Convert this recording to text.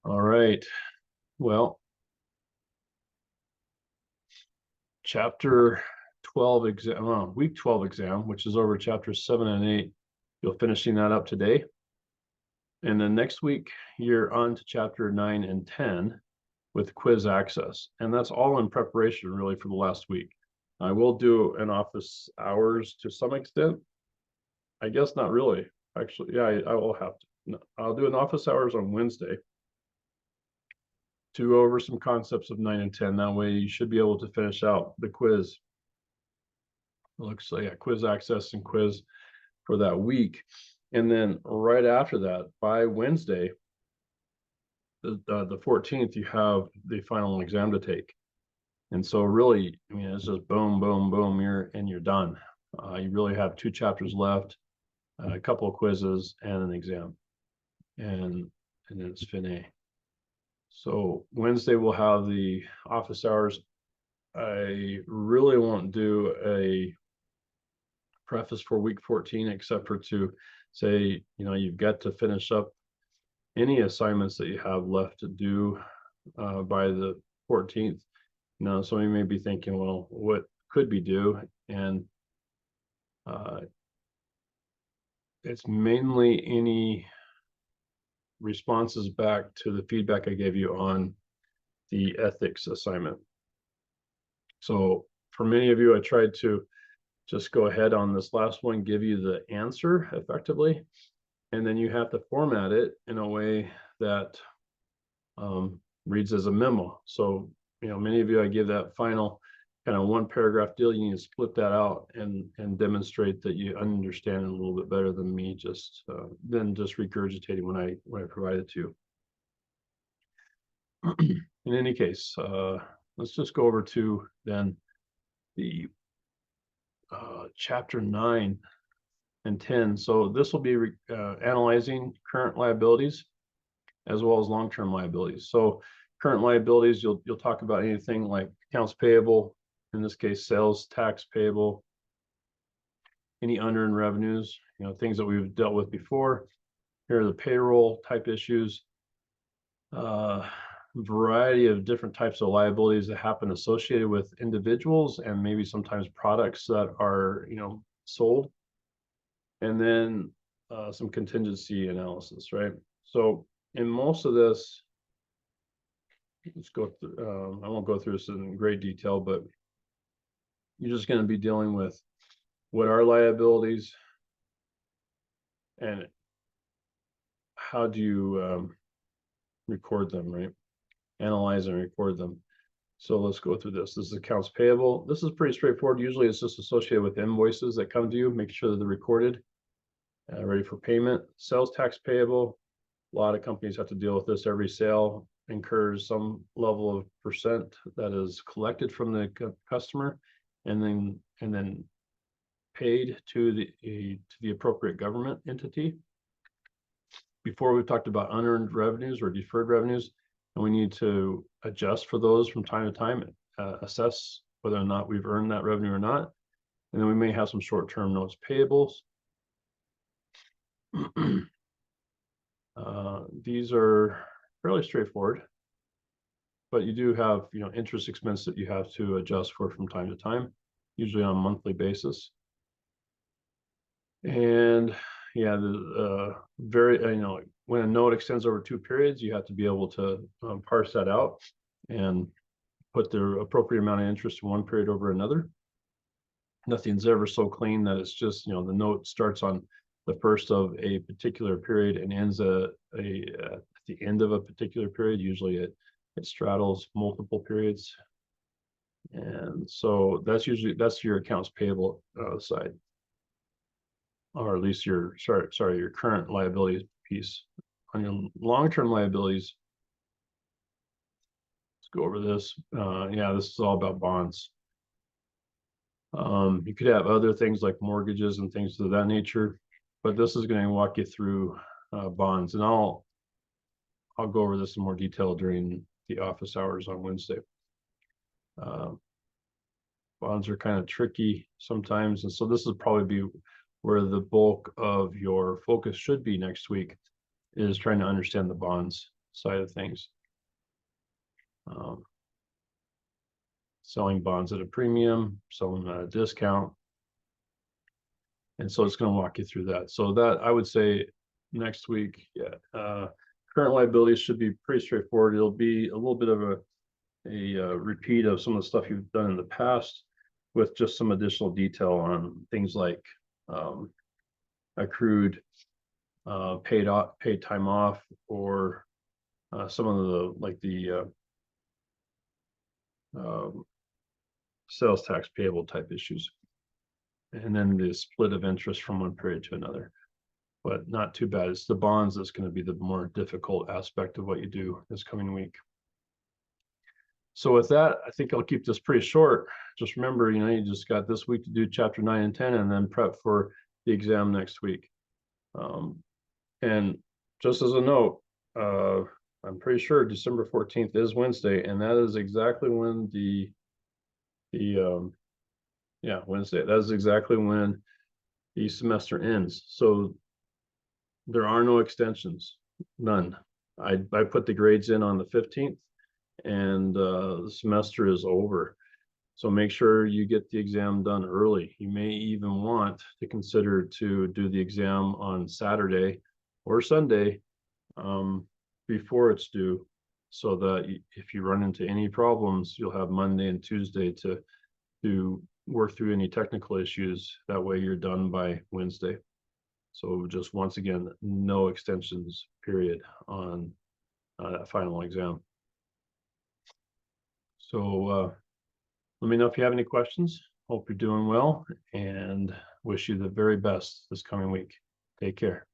All right. Well, chapter 12 exam, week 12 exam, which is over chapters 7 and 8. You're finishing that up today. And then next week, you're on to chapter 9 and 10 with quiz access. And that's all in preparation, really, for the last week. I will do an office hours to some extent. I guess not really. Actually, yeah, I will have to. No, I'll do an office hours on Wednesday to go over some concepts of 9 and 10. That way you should be able to finish out the quiz. It looks like, yeah, quiz access and quiz for that week. And then right after that, by Wednesday, the 14th, you have the final exam to take. And so really, I mean, it's just boom, boom, boom, you're done. You really have 2 chapters left, a couple of quizzes and an exam. And then it's finished. So Wednesday we'll have the office hours. I really won't do a preface for week 14, except for to say, you've got to finish up any assignments that you have left to do by the 14th. Somebody may be thinking, well, what could be due? And it's mainly any responses back to the feedback I gave you on the ethics assignment. So for many of you, I tried to just go ahead on this last one, give you the answer effectively, and then you have to format it in a way that reads as a memo. So, many of you, I give that final kind of 1 paragraph deal. You need to split that out and demonstrate that you understand it a little bit better than me than just regurgitating when I provide it to you. In any case, let's just go over to then the chapter 9 and 10. So this will be analyzing current liabilities as well as long-term liabilities. So current liabilities, you'll talk about anything like accounts payable, in this case, sales tax payable, any unearned revenues, things that we've dealt with before. Here are the payroll type issues, variety of different types of liabilities that happen associated with individuals and maybe sometimes products that are, sold. And then some contingency analysis, right? So in most of this, let's go through, I won't go through this in great detail, but you're just going to be dealing with what are liabilities and how do you record them, right? Analyze and record them. So let's go through this. This is accounts payable. This is pretty straightforward. Usually it's just associated with invoices that come to you. Make sure that they're recorded, ready for payment. Sales tax payable. A lot of companies have to deal with this. Every sale incurs some level of percent that is collected from the customer and then paid to the appropriate government entity. Before, we've talked about unearned revenues or deferred revenues, and we need to adjust for those from time to time, assess whether or not we've earned that revenue or not. And then we may have some short-term notes payables. These are fairly straightforward, but you do have, interest expense that you have to adjust for from time to time, usually on a monthly basis. And yeah, the when a note extends over 2 periods, you have to be able to parse that out and put the appropriate amount of interest in one period over another. Nothing's ever so clean that it's just, the note starts on the first of a particular period and ends at the end of a particular period. Usually it straddles multiple periods. And so that's your accounts payable side, or at least your current liabilities piece. On your long-term liabilities, let's go over this. Yeah, this is all about bonds. You could have other things like mortgages and things of that nature, but this is going to walk you through bonds, and I'll go over this in more detail during the office hours on Wednesday. Bonds are kind of tricky sometimes, and so this will probably be where the bulk of your focus should be next week, is trying to understand the bonds. side of things. Selling bonds at a premium, selling them at a discount. And so it's going to walk you through that. So that I would say next week, yeah, current liabilities should be pretty straightforward. It'll be a little bit of a repeat of some of the stuff you've done in the past, with just some additional detail on things like accrued paid time off, or some of the like the sales tax payable type issues, and then the split of interest from one period to another. But not too bad. It's the bonds that's going to be the more difficult aspect of what you do this coming week. So with that, I think I'll keep this pretty short. Just remember, you just got this week to do chapter 9 and 10, and then prep for the exam next week. And just as a note, I'm pretty sure December 14th is Wednesday, and that is exactly when Wednesday. That is exactly when the semester ends. So there are no extensions, none. I put the grades in on the 15th, and the semester is over. So make sure you get the exam done early. You may even want to consider to do the exam on Saturday or Sunday before it's due, so that if you run into any problems, you'll have Monday and Tuesday to work through any technical issues. That way you're done by Wednesday. So just once again, no extensions period on that final exam. So let me know if you have any questions. Hope you're doing well, and wish you the very best this coming week. Take care.